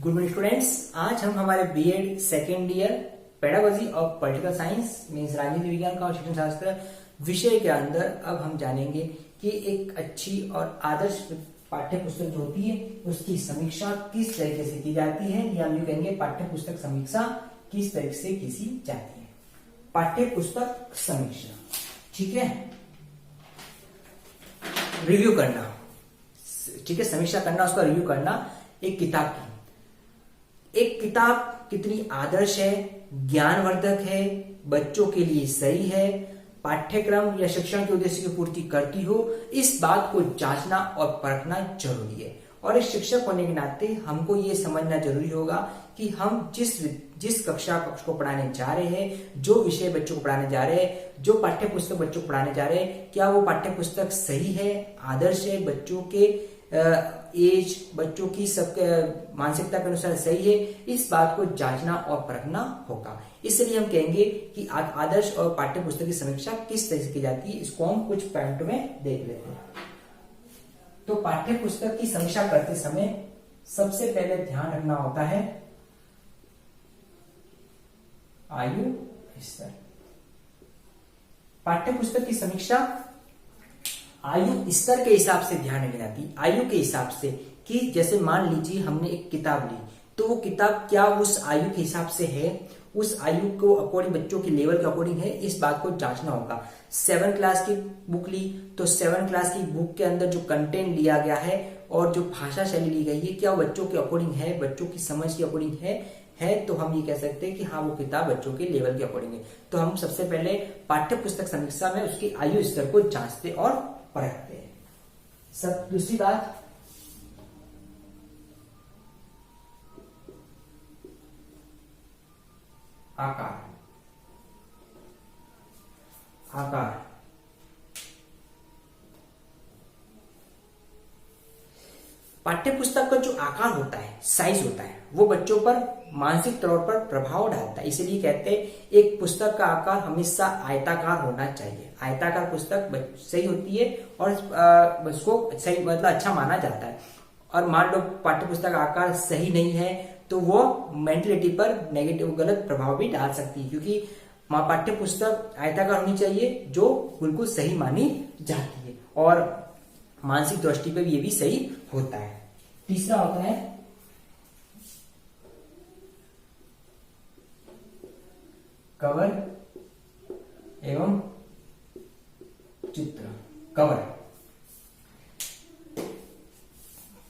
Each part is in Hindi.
Good morning students. आज हम हमारे BEd second year pedagogy of political science means राजनीति विज्ञान का और शिक्षण शास्त्र विषय के अंदर अब हम जानेंगे कि एक अच्छी और आदर्श पाठ्य पुस्तक जो होती है उसकी समीक्षा किस तरीके से की जाती है, या हम यूं कहेंगे पाठ्य पुस्तक समीक्षा किस तरीके से की जाती है। पाठ्य पुस्तक समीक्षा, ठीक है, रिव्यू करना, ठीक है, समीक्षा करना, उसका रिव्यू करना एक किताब की। एक किताब कितनी आदर्श है, ज्ञानवर्धक है, बच्चों के लिए सही है, पाठ्यक्रम या शिक्षण के उद्देश्य की पूर्ति करती हो, इस बात को जांचना और परखना जरूरी है। और एक शिक्षक होने के नाते हमको ये समझना जरूरी होगा कि हम जिस कक्षा को पढ़ाने जा रहे हैं, जो विषय बच्चों को पढ़ाने जा रहे हैं, जो पाठ्य पुस्तक बच्चों को पढ़ाने जा रहे हैं, क्या वो पाठ्य पुस्तक सही है, आदर्श है, बच्चों के एज, बच्चों की सबके मानसिकता के अनुसार सही है, इस बात को जांचना और परखना होगा। इसलिए हम कहेंगे कि आदर्श और पाठ्य पुस्तक की समीक्षा किस तरह से की जाती है, इसको हम कुछ पॉइंट में देख लेते हैं। तो पाठ्य पुस्तक की समीक्षा करते समय सबसे पहले ध्यान रखना होता है आयु स्तर। पाठ्य पुस्तक की समीक्षा आयु स्तर के हिसाब से ध्यान रखी जाती है। आयु के हिसाब से कि जैसे मान लीजिए हमने एक किताब ली, तो वो किताब क्या उस आयु के हिसाब से है, उस आयु को अकॉर्डिंग, बच्चों के लेवल के अकॉर्डिंग है, इस बात को जांचना होगा। 7 क्लास की बुक ली तो 7 क्लास की बुक के अंदर जो कंटेंट लिया गया है और जो भाषा शैली ली गई है, क्या बच्चों के अकॉर्डिंग है, बच्चों की समझ के अकॉर्डिंग है, तो हम ये कह सकते हैं कि हाँ वो किताब बच्चों के लेवल के अकॉर्डिंग है। तो हम सबसे पहले पाठ्य पुस्तक समीक्षा में उसकी आयु स्तर को जांचते और परखते हैं। सब दूसरी बात, आकार। पाठ्य पुस्तक का जो आकार होता है, साइज होता है, वो बच्चों पर मानसिक तौर पर प्रभाव डालता है। इसीलिए कहते हैं एक पुस्तक का आकार हमेशा आयताकार होना चाहिए। आयताकार पुस्तक सही होती है और उसको सही मतलब अच्छा माना जाता है। और मान लो पाठ्य पुस्तक का आकार सही नहीं है तो वो मेंटलिटी पर नेगेटिव गलत प्रभाव भी डाल सकती है, क्योंकि पाठ्य पुस्तक आयताकार होनी चाहिए जो बिल्कुल सही मानी जाती है और मानसिक दृष्टि पे ये भी सही होता है। तीसरा होता है कवर एवं चित्र। कवर,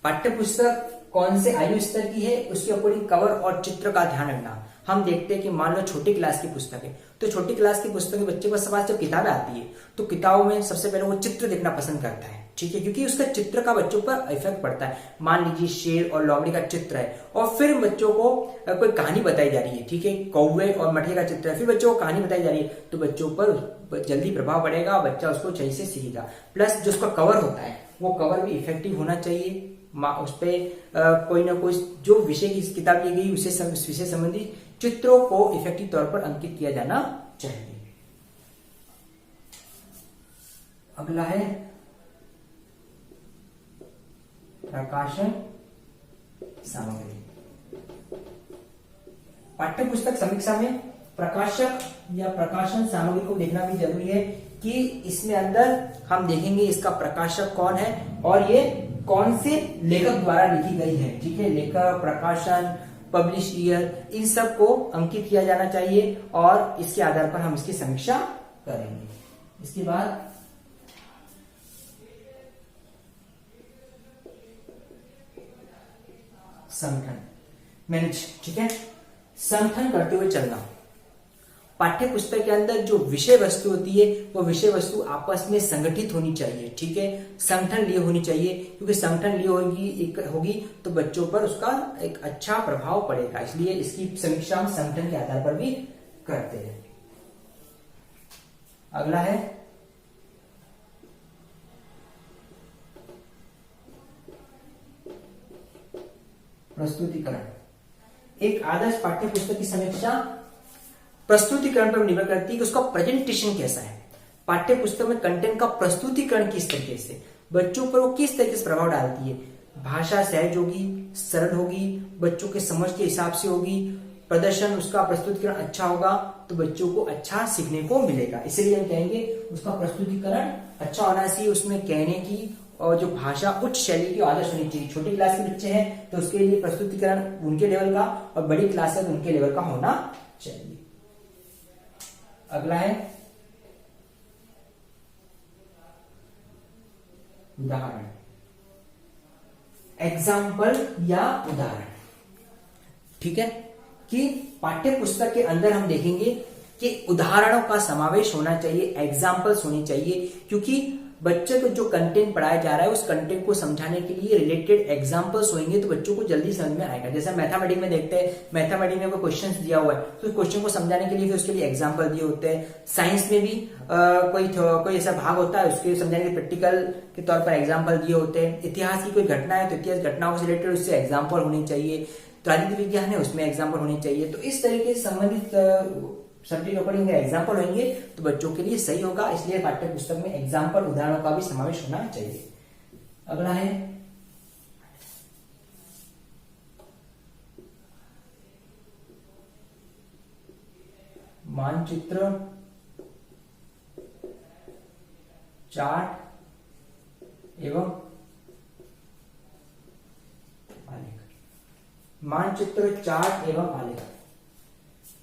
पाठ्य पुस्तक कौन से आयु स्तर की है उसके अकॉर्डिंग कवर और चित्र का ध्यान रखना। हम देखते हैं कि मान लो छोटी क्लास की पुस्तक है, तो छोटी क्लास की पुस्तक में बच्चे के पास जब किताबें आती है तो किताबों में सबसे पहले वो चित्र देखना पसंद करता है, ठीक है, क्योंकि उसका चित्र का बच्चों पर इफेक्ट पड़ता है। मान लीजिए शेर और लोमड़ी का चित्र है और फिर बच्चों को कोई कहानी बताई जा रही है, ठीक है, कौवे और मटिया का चित्र है, फिर बच्चों को कहानी बताई जा रही है, तो बच्चों पर जल्दी प्रभाव पड़ेगा, बच्चा उसको सही से सीखेगा। प्लस जो उसका कवर होता है वो कवर भी इफेक्टिव होना चाहिए, उस पर कोई ना कोई जो विषय की किताब ली गई उसे विषय संबंधी चित्रों को इफेक्टिव तौर पर अंकित किया जाना चाहिए। अगला है प्रकाशन सामग्री। पाठ्य पुस्तक समीक्षा में प्रकाशक या प्रकाशन सामग्री को देखना भी जरूरी है कि इसमें अंदर हम देखेंगे इसका प्रकाशक कौन है और ये कौन से लेखक द्वारा लिखी गई है, ठीक है, लेखक, प्रकाशन, पब्लिश ईयर, इन सब को अंकित किया जाना चाहिए और इसके आधार पर हम इसकी समीक्षा करेंगे। इसके बाद संगठन, मैनेज, ठीक है, संगठन करते हुए चलना। पाठ्य पुस्तक के अंदर जो विषय वस्तु होती है वो विषय वस्तु आपस में संगठित होनी चाहिए, ठीक है, संगठन लिए होनी चाहिए, क्योंकि संगठन लिए होगी तो बच्चों पर उसका एक अच्छा प्रभाव पड़ेगा। इसलिए इसकी समीक्षा हम संगठन के आधार पर भी करते हैं। अगला है प्रस्तुतिकरण। एक आदर्श पाठ्य पुस्तक की समीक्षा प्रस्तुतिकरण पर निर्भर करती है कि उसका प्रेजेंटेशन कैसा है। पाठ्य पुस्तक में कंटेंट का प्रस्तुतिकरण किस तरीके से, बच्चों पर वो किस तरीके से प्रभाव डालती है। भाषा सहज होगी, सरल होगी, बच्चों के समझ के हिसाब से होगी, प्रदर्शन उसका प्रस्तुतिकरण अच्छा होगा तो बच्चों को अच्छा सीखने को मिलेगा। इसलिए हम कहेंगे उसका प्रस्तुतिकरण अच्छा होना चाहिए, उसमें कहने की और जो भाषा उच्च शैली की आदर्श होनी चाहिए। छोटी क्लास के बच्चे हैं तो उसके लिए प्रस्तुतिकरण उनके लेवल का, और बड़ी क्लास है तो उनके लेवल का होना चाहिए। अगला है उदाहरण, एग्जाम्पल या उदाहरण। ठीक है, कि पाठ्य पुस्तक के अंदर हम देखेंगे कि उदाहरणों का समावेश होना चाहिए, एग्जाम्पल्स होनी चाहिए, क्योंकि बच्चे को जो कंटेंट पढ़ाया जा रहा है उस कंटेंट को समझाने के लिए रिलेटेड एग्जाम्पल्स होंगे तो बच्चों को जल्दी समझ में आएगा। जैसे मैथमेटिक्स में देखते हैं, मैथमेटिक्स में कोई क्वेश्चन दिया हुआ है तो उस क्वेश्चन को समझाने के लिए फिर उसके लिए एग्जाम्पल दिए होते हैं। साइंस में भी कोई ऐसा भाग होता है उसके समझाने के प्रैक्टिकल के तौर पर एग्जाम्पल दिए होते हैं। इतिहास की कोई घटना है तो इतिहास घटनाओं से रिलेटेड उससे एग्जाम्पल होनी चाहिए। राजनीति विज्ञान है उसमें एग्जाम्पल होनी चाहिए। तो इस तरीके से संबंधित सब्जेक्ट अकॉर्डिंग एग्जाम्पल होंगे तो बच्चों के लिए सही होगा। इसलिए पाठ्य पुस्तक में एग्जाम्पल उदाहरणों का भी समावेश होना चाहिए। अगला है मानचित्र, चार्ट एवं आलेख। मानचित्र, चार्ट एवं आलेख।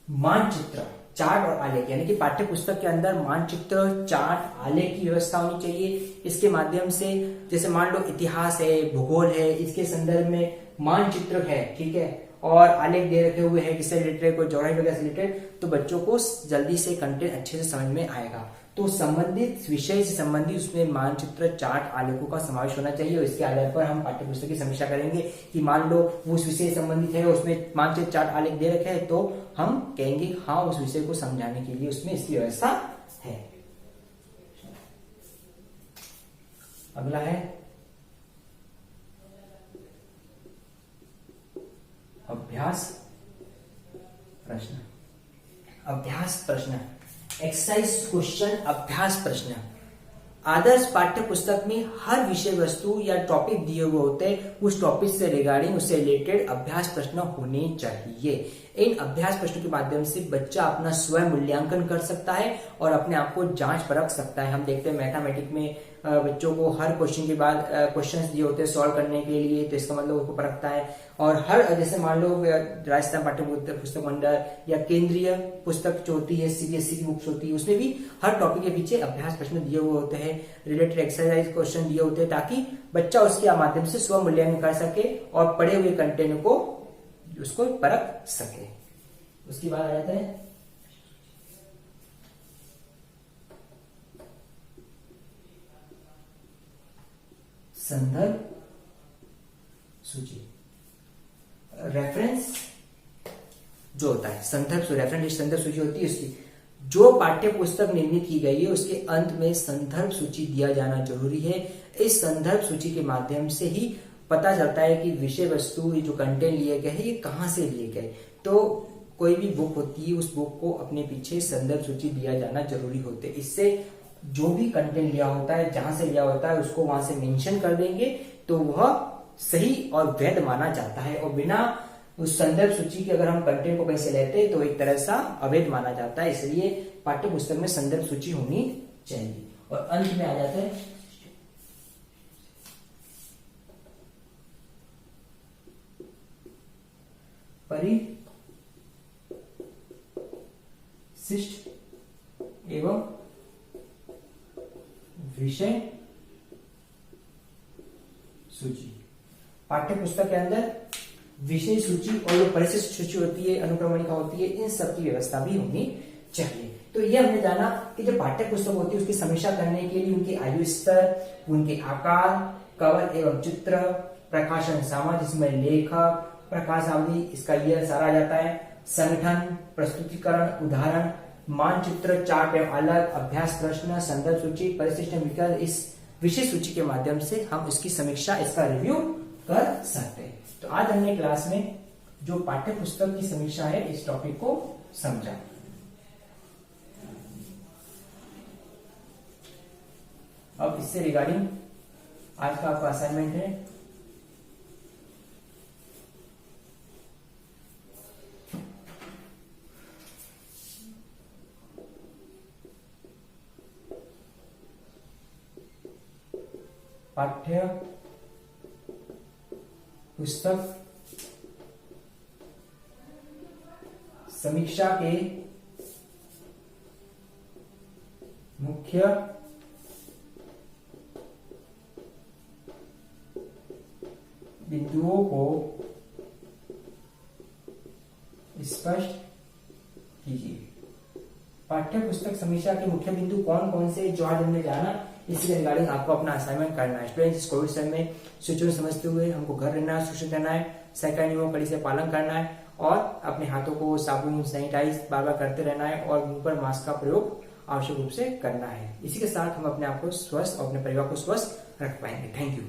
मानचित्र, चार्ट और आलेख यानी कि पाठ्य पुस्तक के अंदर मानचित्र, चार्ट, आलेख की व्यवस्था होनी चाहिए। इसके माध्यम से जैसे मान लो इतिहास है, भूगोल है, इसके संदर्भ में मानचित्र है, ठीक है, और आलेख दे रखे हुए हैं किससे रिलेटेड, कोई ज्योग्राफी वगैरह से रिलेटेड, तो बच्चों को जल्दी से कंटेंट अच्छे से समझ में आएगा। तो संबंधित विषय से संबंधित उसमें मानचित्र, चार्ट, आलेखों का समावेश होना चाहिए। और इसके आधार पर हम पाठ्य पुस्तक की समीक्षा करेंगे कि मान लो उस विषय से संबंधित है, उसमें मानचित्र, चार्ट, आलेख दे रखे हैं तो हम कहेंगे हाँ उस विषय को समझाने के लिए उसमें इसकी व्यवस्था है। अगला है अभ्यास प्रश्न। अभ्यास प्रश्न, एक्सरसाइज क्वेश्चन, अभ्यास प्रश्न। आदर्श पाठ्य पुस्तक में हर विषय वस्तु या टॉपिक दिए हुए होते हैं, उस टॉपिक से रिगार्डिंग उससे रिलेटेड अभ्यास प्रश्न होने चाहिए। इन अभ्यास प्रश्नों के माध्यम से बच्चा अपना स्वयं मूल्यांकन कर सकता है और अपने आप को जांच परख सकता है। हम देखते हैं मैथमेटिक्स में बच्चों को हर क्वेश्चन के बाद क्वेश्चंस दिए होते हैं सॉल्व करने के लिए, तो इसका मतलब उसको परखता है। और हर जैसे मान लो राजस्थान पाठ्य पुस्तक मंडल या केंद्रीय पुस्तक जो होती है सीबीएसई की बुक्स होती है उसमें भी हर टॉपिक के पीछे अभ्यास प्रश्न दिए हुए होते हैं, रिलेटेड एक्सरसाइज क्वेश्चन दिए होते हैं, ताकि बच्चा उसके माध्यम से स्व मूल्यांकन कर सके और पढ़े हुए कंटेंट को उसको परख सके। उसके बाद आ जाता है संदर्भ सूची। रेफरेंस जो होता है संदर्भ रेफरेंस संदर्भ सूची होती है उसकी जो पाठ्य पुस्तक निर्मित की गई है उसके अंत में संदर्भ सूची दिया जाना जरूरी है। इस संदर्भ सूची के माध्यम से ही पता चलता है कि विषय वस्तु जो कंटेंट लिए गए हैं ये कहाँ से लिए गए। तो कोई भी बुक होती है उस बुक को अपने पीछे संदर्भ सूची दिया जाना जरूरी होते है। इससे जो भी कंटेंट लिया होता है जहां से लिया होता है उसको वहां से मेंशन कर देंगे तो वह सही और वैध माना जाता है, और बिना उस संदर्भ सूची के अगर हम कंटेंट को कहीं से लेते हैं तो एक तरह सा अवैध माना जाता है। इसलिए पाठ्य पुस्तक में संदर्भ सूची होनी चाहिए। और अंत में आ जाते हैं परिशिष्ट एवं विषय सूची। पाठ्य पुस्तक के अंदर विषय सूची और जो परिशिष्ट सूची होती है, अनुक्रमणिका होती है, इन सब की व्यवस्था भी होनी चाहिए। तो ये हमने जाना कि जो पाठ्य पुस्तक होती है उसकी समीक्षा करने के लिए उनके आयु स्तर, उनके आकार, कवर एवं चित्र, प्रकाशन सामग्री जिसमें लेखक, प्रकाश अवधि, इसका ईयर सारा आ जाता है, संगठन, प्रस्तुतिकरण, उदाहरण, मानचित्र, चार्ट एवं अलग, अभ्यास प्रश्न, संदर्भ सूची, परिशिष्ट विकल्प, इस विषय सूची के माध्यम से हम इसकी समीक्षा, इसका रिव्यू कर सकते हैं। तो आज हमने क्लास में जो पाठ्य पुस्तक की समीक्षा है इस टॉपिक को समझा। अब इससे रिगार्डिंग आज का आपका असाइनमेंट है पाठ्य पुस्तक समीक्षा के मुख्य बिंदुओं को स्पष्ट कीजिए। पाठ्य पुस्तक समीक्षा के मुख्य बिंदु कौन कौन से जो आज हमने जाना, इसी के रिगार्डिंग आपको अपना असाइनमेंट करना है। स्टूडेंट्स, इस कोविड समय में सिचुएशन समझते हुए हमको घर रहना है, सुरक्षित रहना है, सरकारी नियमों कड़ी से पालन करना है और अपने हाथों को साबुन सैनिटाइज बार बार करते रहना है और मुंह पर मास्क का प्रयोग आवश्यक रूप से करना है। इसी के साथ हम अपने आप को स्वस्थ और अपने परिवार को स्वस्थ रख पाएंगे। Thank you.